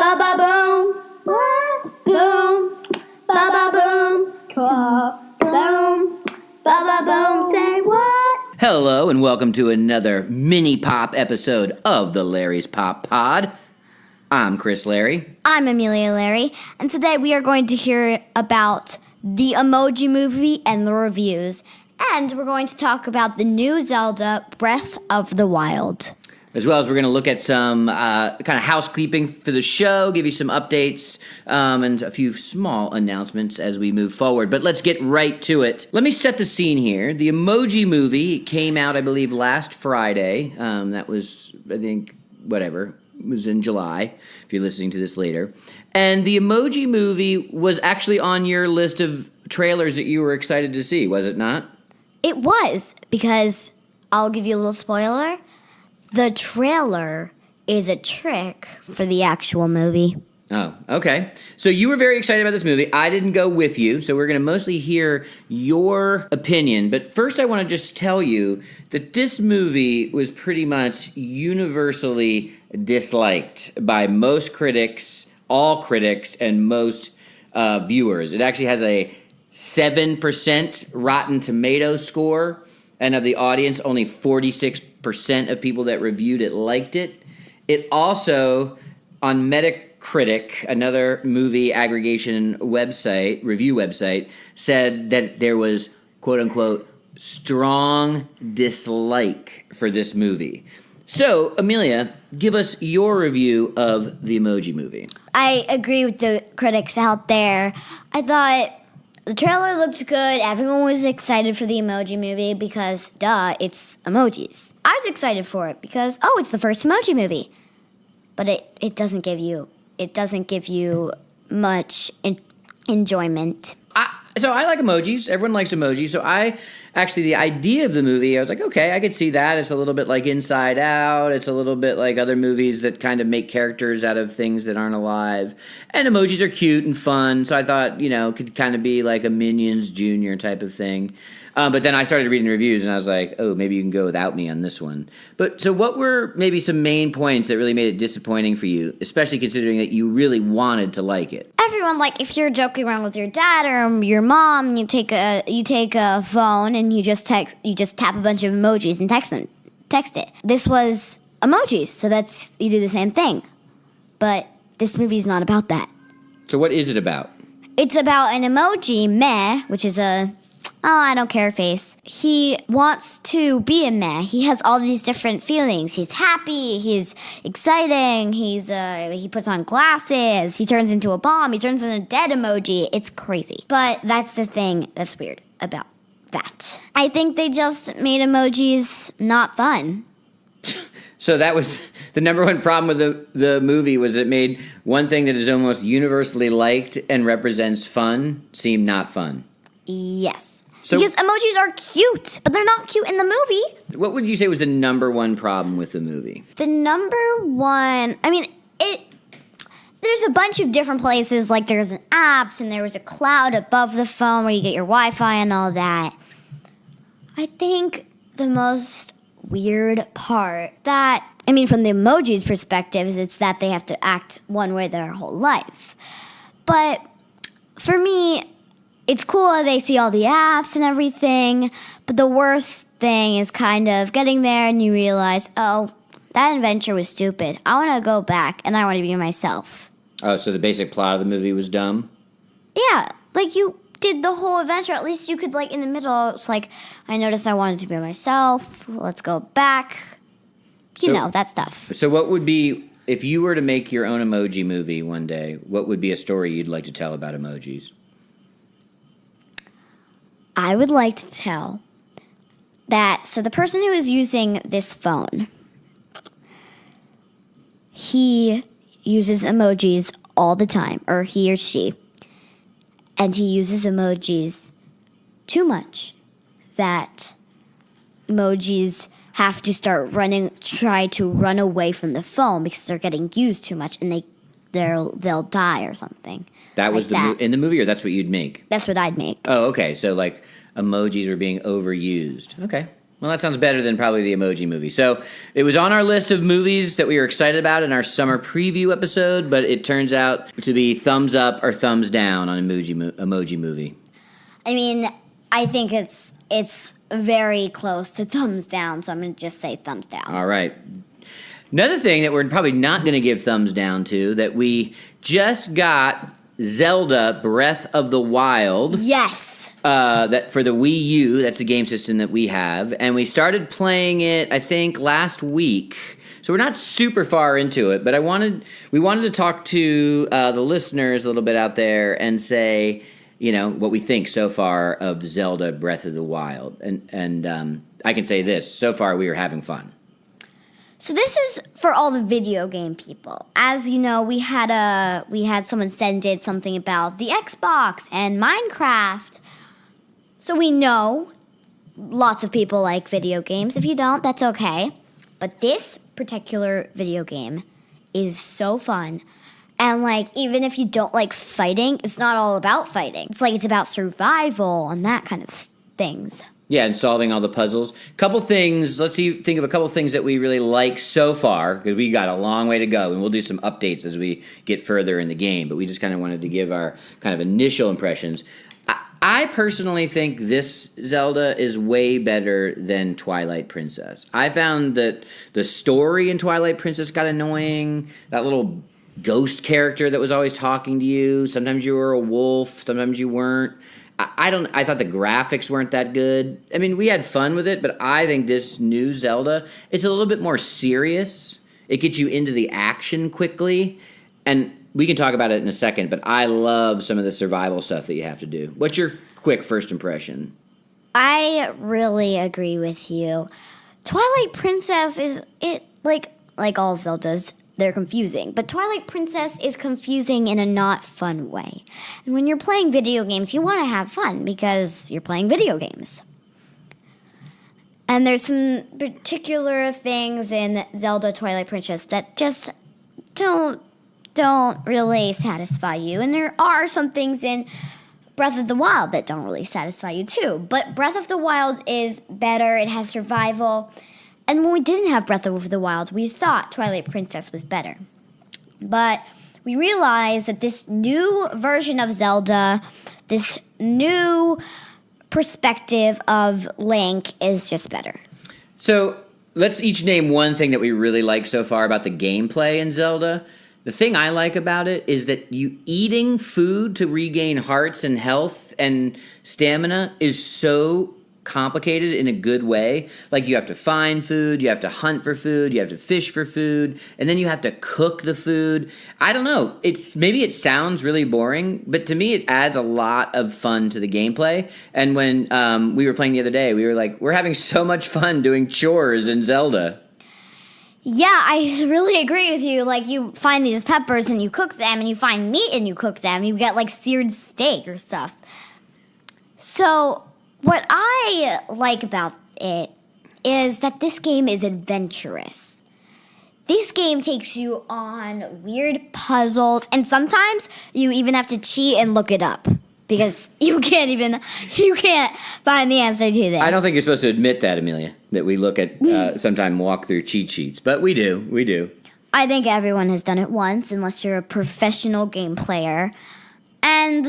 Ba ba boom, boom, ba ba boom, boom, ba ba boom. Say what? Hello and welcome to another mini pop episode of the Larry's Pop Pod. I'm Chris Larry. I'm Amelia Larry, and today we are going to hear about the Emoji movie and the reviews, and we're going to talk about the new Zelda Breath of the Wild. As well as we're going to look at some kind of housekeeping for the show, give you some updates, and a few small announcements as we move forward. But let's get right to it. Let me set the scene here. The Emoji movie came out, I believe, last Friday. That was, I think, whatever. It was in July, if you're listening to this later. And the Emoji movie was actually on your list of trailers that you were excited to see, was it not? It was, because I'll give you a little spoiler. The trailer is a trick for the actual movie. Oh, okay. So you were very excited about this movie. I didn't go with you, so we're going to mostly hear your opinion. But first I want to just tell you that this movie was pretty much universally disliked by most critics, all critics, and most viewers. It actually has a 7% Rotten Tomato score, and of the audience, only 46% of people that reviewed it liked it. It also, on Metacritic, another movie aggregation website, review website, said that there was, quote-unquote, strong dislike for this movie. So, Amelia, give us your review of the Emoji movie. I agree with the critics out there. I thought the trailer looked good. Everyone was excited for the Emoji movie because, duh, it's emojis. I was excited for it because, it's the first Emoji movie. But it doesn't give you much enjoyment. So I like emojis. Everyone likes emojis. So the idea of the movie, I was like, okay, I could see that. It's a little bit like Inside Out. It's a little bit like other movies that kind of make characters out of things that aren't alive. And emojis are cute and fun. So I thought, it could kind of be like a Minions Junior type of thing. But then I started reading reviews and I was like, oh, maybe you can go without me on this one. But so what were maybe some main points that really made it disappointing for you, especially considering that you really wanted to like it? Everyone, like, if you're joking around with your dad or your mom, you take a phone and you just tap a bunch of emojis and text it. This was emojis, so you do the same thing. But this movie's not about that. So what is it about? It's about an emoji, meh, which is I don't care face. He wants to be a meh. He has all these different feelings. He's happy. He's exciting. He puts on glasses. He turns into a bomb. He turns into a dead emoji. It's crazy. But that's the thing that's weird about that. I think they just made emojis not fun. So that was the number one problem with the movie, was it made one thing that is almost universally liked and represents fun seem not fun. Yes. Because emojis are cute, but they're not cute in the movie. What would you say was the number one problem with the movie? The number one, there's a bunch of different places, like there's an apps and there was a cloud above the phone where you get your Wi-Fi and all that. I think the most weird part from the emoji's perspective, is it's that they have to act one way their whole life. But for me, it's cool they see all the apps and everything, but the worst thing is kind of getting there and you realize, oh, that adventure was stupid. I want to go back and I want to be myself. Oh, so the basic plot of the movie was dumb? Yeah, like you did the whole adventure. At least you could, like, in the middle, it's like, I noticed I wanted to be myself. Let's go back. That stuff. So what would be, if you were to make your own emoji movie one day, what would be a story you'd like to tell about emojis? I would like to tell that, so the person who is using this phone, he uses emojis all the time, or he or she, and he uses emojis too much, that emojis have to try to run away from the phone because they're getting used too much and they'll die or something. That was in the movie, or that's what you'd make? That's what I'd make. Oh, okay. So, like, emojis were being overused. Okay. Well, that sounds better than probably the Emoji movie. So it was on our list of movies that we were excited about in our summer preview episode, but it turns out to be thumbs up or thumbs down on Emoji movie. I mean, I think it's very close to thumbs down, so I'm going to just say thumbs down. All right. Another thing that we're probably not going to give thumbs down to, that we just got Zelda Breath of the Wild. Yes. That for the Wii U, that's the game system that we have, and we started playing it, I think, last week. So we're not super far into it, but we wanted to talk to the listeners a little bit out there and say, what we think so far of Zelda Breath of the Wild, and I can say this: so far we are having fun. So this is for all the video game people. As you know, we had someone send in something about the Xbox and Minecraft. So we know lots of people like video games. If you don't, that's okay. But this particular video game is so fun. And even if you don't like fighting, it's not all about fighting. It's about survival and that kind of things. Yeah, and solving all the puzzles. Couple things. Think of a couple things that we really like so far, because we got a long way to go, and we'll do some updates as we get further in the game. But we just kind of wanted to give our kind of initial impressions. I personally think this Zelda is way better than Twilight Princess. I found that the story in Twilight Princess got annoying. That little ghost character that was always talking to you. Sometimes you were a wolf, sometimes you weren't. I thought the graphics weren't that good. I mean, we had fun with it, but I think this new Zelda, it's a little bit more serious. It gets you into the action quickly, and we can talk about it in a second, but I love some of the survival stuff that you have to do. What's your quick first impression? I really agree with you. Twilight Princess is like all Zeldas, they're confusing. But Twilight Princess is confusing in a not fun way. And when you're playing video games, you want to have fun because you're playing video games. And there's some particular things in Zelda Twilight Princess that just don't really satisfy you. And there are some things in Breath of the Wild that don't really satisfy you too. But Breath of the Wild is better. It has survival. And when we didn't have Breath of the Wild, we thought Twilight Princess was better. But we realized that this new version of Zelda, this new perspective of Link is just better. So let's each name one thing that we really like so far about the gameplay in Zelda. The thing I like about it is that you eating food to regain hearts and health and stamina is so complicated in a good way. Like, you have to find food, you have to hunt for food, you have to fish for food, and then you have to cook the food. I don't know. Maybe it sounds really boring, but to me it adds a lot of fun to the gameplay. And when we were playing the other day, we were like, we're having so much fun doing chores in Zelda. Yeah, I really agree with you. Like, you find these peppers and you cook them, and you find meat and you cook them. You get seared steak or stuff. So what I like about it is that this game is adventurous. This game takes you on weird puzzles, and sometimes you even have to cheat and look it up because you can't find the answer to this. I don't think you're supposed to admit that, Amelia, that we look at sometime walk through cheat sheets, but we do. I think everyone has done it once, unless you're a professional game player, and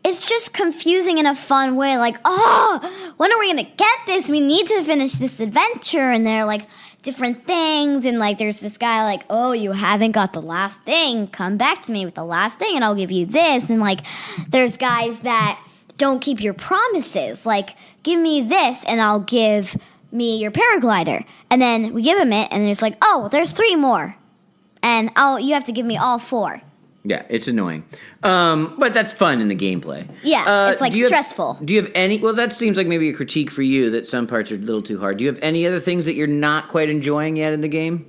it's just confusing in a fun way. Like, oh, when are we gonna get this? We need to finish this adventure. And there are different things. And there's this guy oh, you haven't got the last thing. Come back to me with the last thing and I'll give you this. And there's guys that don't keep your promises. Give me this and I'll give me your paraglider. And then we give him it and there's oh, there's 3 more. And you have to give me all 4. Yeah, it's annoying. But that's fun in the gameplay. Yeah, it's stressful. Do you have any... Well, that seems like maybe a critique for you, that some parts are a little too hard. Do you have any other things that you're not quite enjoying yet in the game?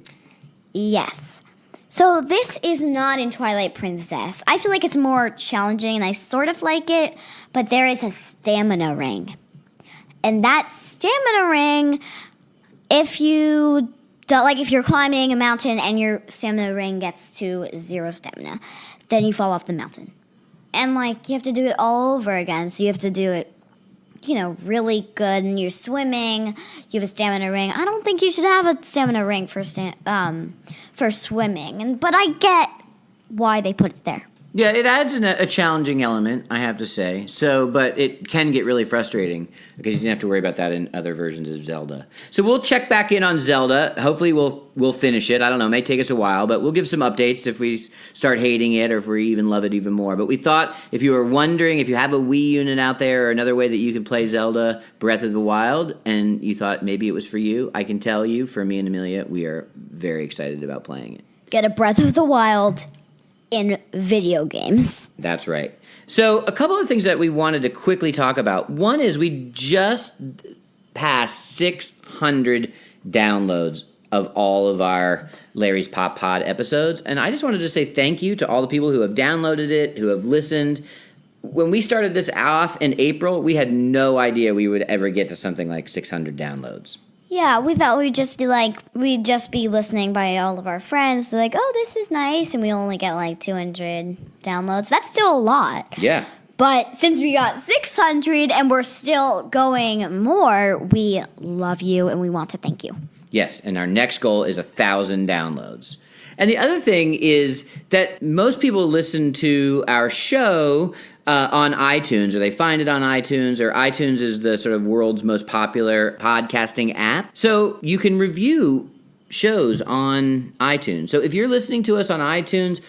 Yes. So this is not in Twilight Princess. I feel like it's more challenging, and I sort of like it, but there is a stamina ring. And that stamina ring, if you're climbing a mountain and your stamina ring gets to 0 stamina, then you fall off the mountain. And you have to do it all over again. So you have to do it really good and you're swimming, you have a stamina ring. I don't think you should have a stamina ring for swimming. But I get why they put it there. Yeah, it adds a challenging element, I have to say. But it can get really frustrating because you didn't have to worry about that in other versions of Zelda. So we'll check back in on Zelda. Hopefully we'll finish it. I don't know, it may take us a while, but we'll give some updates if we start hating it or if we even love it even more. But we thought if you were wondering if you have a Wii unit out there or another way that you can play Zelda Breath of the Wild and you thought maybe it was for you, I can tell you, for me and Amelia, we are very excited about playing it. Get a Breath of the Wild in video games. That's right. So a couple of things that we wanted to quickly talk about. One is we just passed 600 downloads of all of our Larry's Pop Pod episodes. And I just wanted to say thank you to all the people who have downloaded it, who have listened. When we started this off in April, we had no idea we would ever get to something like 600 downloads. Yeah, we thought we'd just be listening by all of our friends. Like, oh, this is nice. And we only get like 200 downloads. That's still a lot. Yeah. But since we got 600 and we're still going more, we love you and we want to thank you. Yes, and our next goal is 1,000 downloads. And the other thing is that most people listen to our show on iTunes, or they find it on iTunes, or iTunes is the sort of world's most popular podcasting app. So you can review shows on iTunes. So if you're listening to us on iTunes,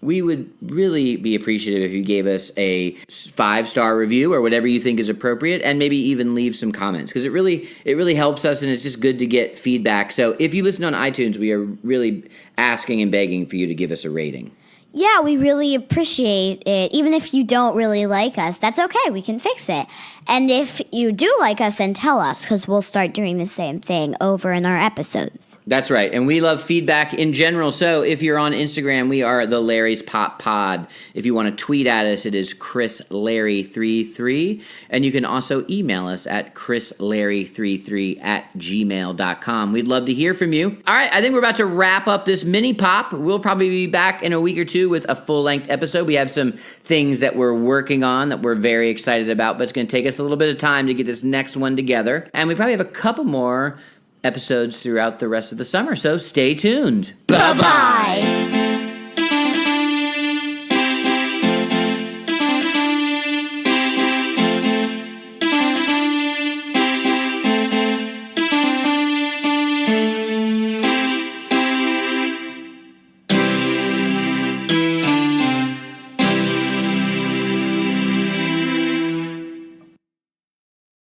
we would really be appreciative if you gave us a 5-star review or whatever you think is appropriate, and maybe even leave some comments, because it really helps us, and it's just good to get feedback. So if you listen on iTunes, we are really asking and begging for you to give us a rating. Yeah, we really appreciate it. Even if you don't really like us, that's okay. We can fix it. And if you do like us, then tell us, because we'll start doing the same thing over in our episodes. That's right. And we love feedback in general. So if you're on Instagram, we are the Larry's Pop Pod. If you want to tweet at us, it is ChrisLarry33. And you can also email us at chrislarry33@gmail.com. We'd love to hear from you. All right, I think we're about to wrap up this mini pop. We'll probably be back in a week or two with a full-length episode. We have some things that we're working on that we're very excited about, but it's going to take us a little bit of time to get this next one together. And we probably have a couple more episodes throughout the rest of the summer, so stay tuned. Bye-bye.